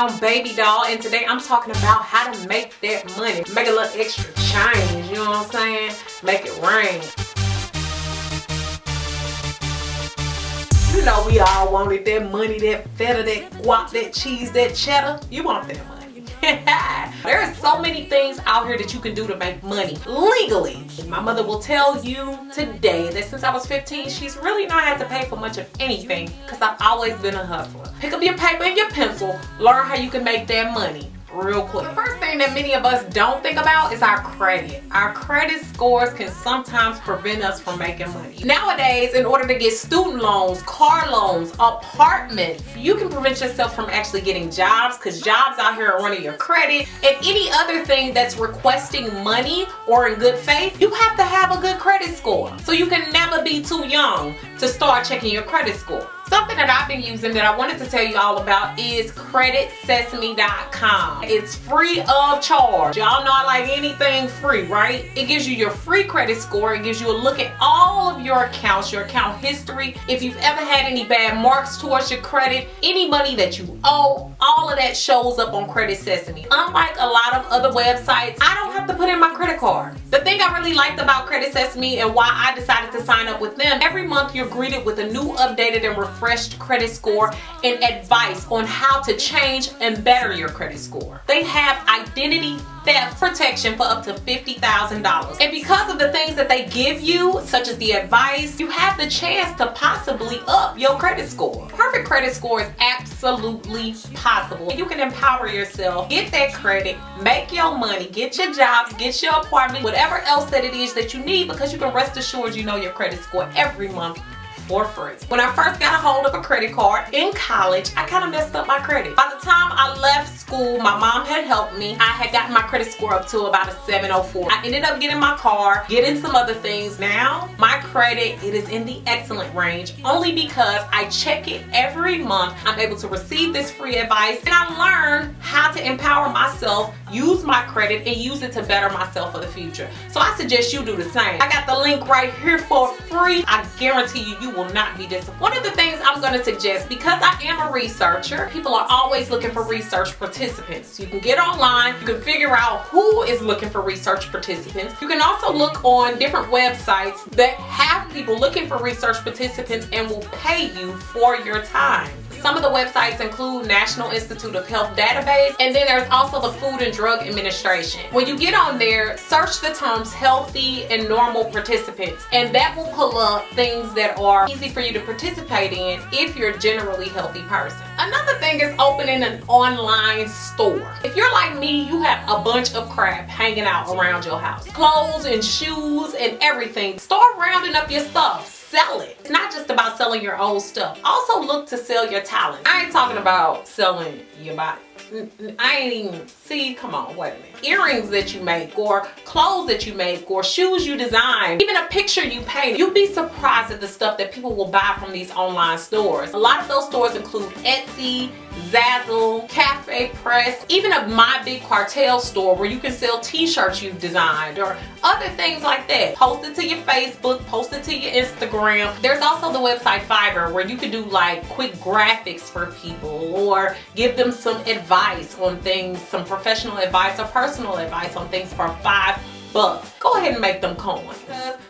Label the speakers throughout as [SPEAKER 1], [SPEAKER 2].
[SPEAKER 1] BeautifulBrwnBabyDol, and today I'm talking about how to make that money. Make a little extra change, you know what I'm saying? Make it rain. You know we all wanted that money, that feta, that guap, that cheese, that cheddar. You want that money. There are so many things out here that you can do to make money legally. My mother will tell you today that since I was 15, she's really not had to pay for much of anything because I've always been a hustler. Pick up your paper and your pencil, learn how you can make that money real quick. The first thing that many of us don't think about is our credit. Our credit scores can sometimes prevent us from making money. Nowadays, in order to get student loans, car loans, apartments, you can prevent yourself from actually getting jobs because jobs out here are running your credit. And any other thing that's requesting money or in good faith, you have to have a good credit score. So you can never be too young to start checking your credit score. Something that I've been using that I wanted to tell you all about is creditsesame.com. It's free of charge. Y'all know I like anything free, right? It gives you your free credit score. It gives you a look at all of your accounts, your account history. If you've ever had any bad marks towards your credit, any money that you owe, all of that shows up on Credit Sesame. Unlike a lot of other websites, I don't have to put in my credit card. The thing I really liked about Credit Sesame and why I decided to sign up with them, every month you're greeted with a new updated and refreshed credit score and advice on how to change and better your credit score. They have identity theft protection for up to $50,000. And because of the things that they give you, such as the advice, you have the chance to possibly up your credit score. Perfect credit score is absolutely possible. You can empower yourself, get that credit, make your money, get your jobs, get your apartment, whatever else that it is that you need, because you can rest assured you know your credit score every month for free. When I first got a hold of a credit card in college, I kind of messed up my credit. By the time I left school, my mom had helped me. I had gotten my credit score up to about a 704. I ended up getting my car, getting some other things. Now, my credit, it is in the excellent range only because I check it every month. I'm able to receive this free advice and I learn how to empower myself, use my credit, and use it to better myself for the future. So I suggest you do the same. I got the link right here for free. I guarantee you will not be disappointed. One of the things I'm going to suggest, because I am a researcher, people are always looking for research participants. You can get online, you can figure out who is looking for research participants. You can also look on different websites that have people looking for research participants and will pay you for your time. Some of the websites include National Institute of Health Database, and then there's also the Food and Drug Administration. When you get on there, search the terms healthy and normal participants, and that will pull up things that are easy for you to participate in if you're a generally healthy person. Another thing is opening an online store. If you're like me, you have a bunch of crap hanging out around your house. Clothes and shoes and everything. Start rounding up your stuff. Sell it. It's not just about selling your old stuff. Also look to sell your talent. I ain't talking about selling your body. I ain't even, see, come on, wait a minute. Earrings that you make, or clothes that you make, or shoes you design, even a picture you paint. You'd be surprised at the stuff that people will buy from these online stores. A lot of those stores include Etsy, Zazzle, Cafe Press, even a My Big Cartel store where you can sell t-shirts you've designed or other things like that. Post it to your Facebook, post it to your Instagram. There's also the website Fiverr where you can do like quick graphics for people or give them some advice on things, some professional advice or personal advice on things for $5. Go ahead and make them coins.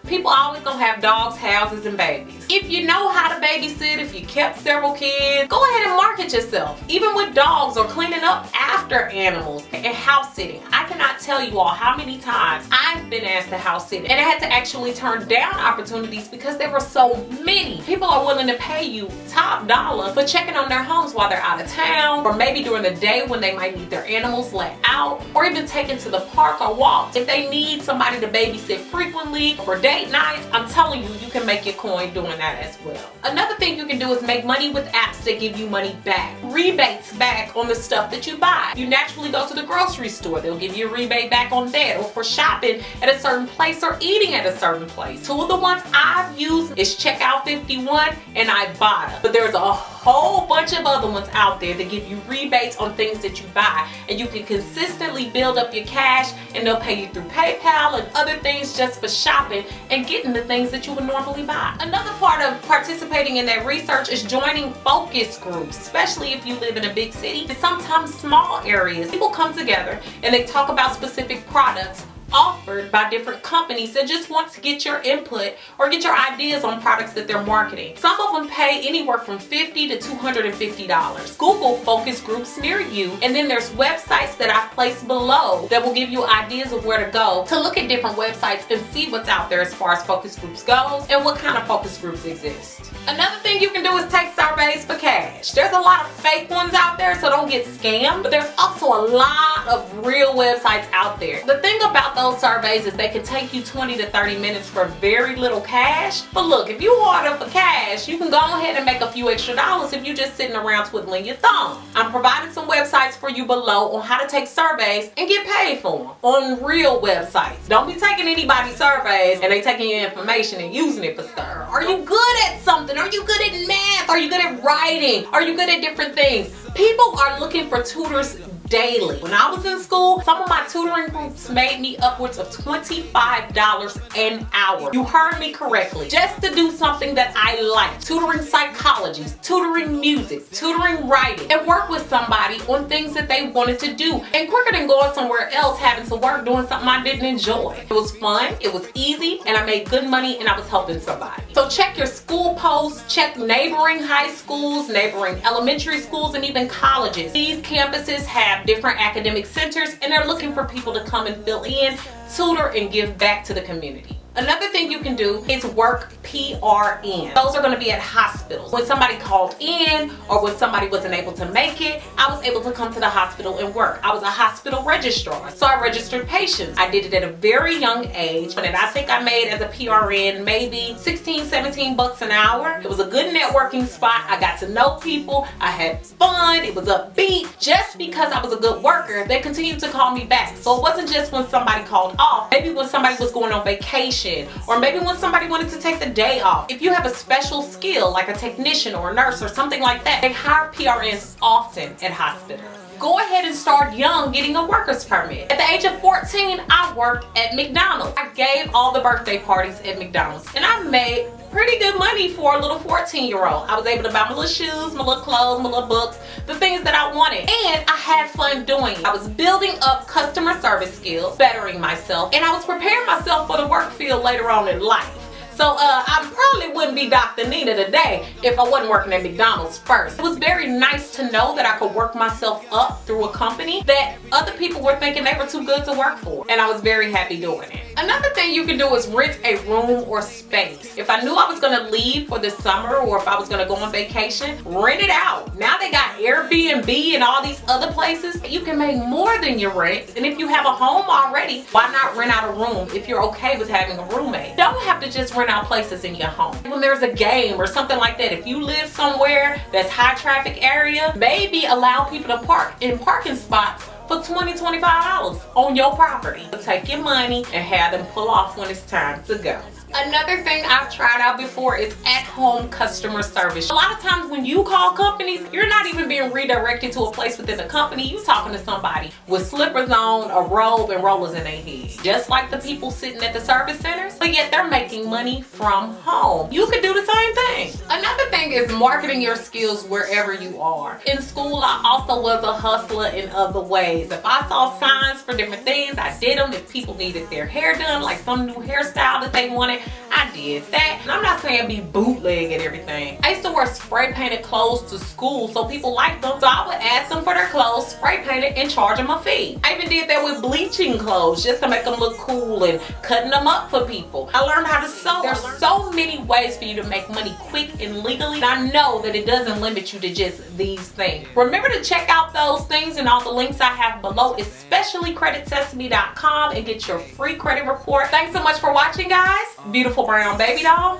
[SPEAKER 1] People always gonna have dogs, houses, and babies. If you know how to babysit, if you kept several kids, go ahead and market yourself. Even with dogs or cleaning up after animals and house sitting. I cannot tell you all how many times I've been asked to house sit and I had to actually turn down opportunities because there were so many. People are willing to pay you top dollar for checking on their homes while they're out of town, or maybe during the day when they might need their animals let out, or even taken to the park or walk. If they need somebody to babysit frequently for date nights, I'm telling you, you can make your coin doing that as well. Another thing you can do is make money with apps that give you money back. Rebates back on the stuff that you buy. You naturally go to the grocery store, they'll give you a rebate back on that, or for shopping at a certain place or eating at a certain place. Two of the ones I've used is Checkout 51 and Ibotta. But there's a whole bunch of other ones out there that give you rebates on things that you buy, and you can consistently build up your cash, and they'll pay you through PayPal and other things just for shopping and getting the things that you would normally buy. Another part of participating in that research is joining focus groups, especially if you live in a big city and sometimes small areas. People come together and they talk about specific products offered by different companies that just want to get your input or get your ideas on products that they're marketing. Some of them pay anywhere from $50 to $250. Google focus groups near you, and then there's websites that I've placed below that will give you ideas of where to go to look at different websites and see what's out there as far as focus groups goes and what kind of focus groups exist. Another thing you can do is take surveys for cash. There's a lot of fake ones out there, so don't get scammed, but there's also a lot of real websites out there. The thing about those surveys is they can take you 20 to 30 minutes for very little cash. But look, if you order for cash, you can go ahead and make a few extra dollars if you're just sitting around twiddling your thumb. I'm providing some websites for you below on how to take surveys and get paid for them on real websites. Don't be taking anybody's surveys and they taking your information and using it for stuff. Are you good at something? Are you good at math? Are you good at writing? Are you good at different things? People are looking for tutors daily. When I was in school, some of my tutoring groups made me upwards of $25 an hour. You heard me correctly. Just to do something that I like. Tutoring psychology, tutoring music, tutoring writing, and work with somebody on things that they wanted to do. And quicker than going somewhere else having to work doing something I didn't enjoy. It was fun, it was easy, and I made good money and I was helping somebody. So check your school posts, check neighboring high schools, neighboring elementary schools, and even colleges. These campuses have different academic centers and they're looking for people to come and fill in, tutor, and give back to the community. Another thing you can do is work PRN. Those are going to be at hospitals. When somebody called in or when somebody wasn't able to make it, I was able to come to the hospital and work. I was a hospital registrar, so I registered patients. I did it at a very young age, and I think I made as a PRN maybe 16, 17 bucks an hour. It was a good networking spot. I got to know people. I had fun. It was upbeat. Just because I was a good worker, they continued to call me back. So it wasn't just when somebody called off. Maybe when somebody was going on vacation, or maybe when somebody wanted to take the day off. If you have a special skill like a technician or a nurse or something like that, they hire PRNs often at hospitals. Go ahead and start young getting a worker's permit. At the age of 14, I worked at McDonald's. I gave all the birthday parties at McDonald's, and I made pretty good money for a little 14-year-old. I was able to buy my little shoes, my little clothes, my little books, the things that I wanted, and I had fun doing it. I was building up customer service skills, bettering myself, and I was preparing myself for the work field later on in life. So I probably wouldn't be Dr. Nina today if I wasn't working at McDonald's first. It was very nice to know that I could work myself up through a company that other people were thinking they were too good to work for, and I was very happy doing it. Another thing you can do is rent a room or space. If I knew I was gonna leave for the summer or if I was gonna go on vacation, rent it out. Now they got Airbnb and all these other places. You can make more than your rent, and if you have a home already, why not rent out a room if you're okay with having a roommate? You don't have to just rent out places in your home. When there's a game or something like that, if you live somewhere that's high traffic area, maybe allow people to park in parking spots for $20, $25 on your property. So take your money and have them pull off when it's time to go. Another thing I've tried out before is at-home customer service. A lot of times when you call companies, you're not even being redirected to a place within the company. You're talking to somebody with slippers on, a robe, and rollers in their head. Just like the people sitting at the service centers, but yet they're making money from home. You could do the same thing. Another thing is marketing your skills wherever you are. In school, I also was a hustler in other ways. If I saw signs for different things, I did them. If people needed their hair done, like some new hairstyle that they wanted, I did that. And I'm not saying be bootleg and everything. I used to wear spray painted clothes to school so people liked them, so I would ask them for their clothes spray painted and charge them a fee. I even did that with bleaching clothes just to make them look cool and cutting them up for people. I learned how to sew. There's so many ways for you to make money quick and legally, and I know that it doesn't limit you to just these things. Remember to check out those things and all the links I have below, especially clinicalstudies.info.nih.gov, and get your free credit report. Thanks so much for watching, guys. Beautiful brown baby doll.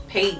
[SPEAKER 1] Peace.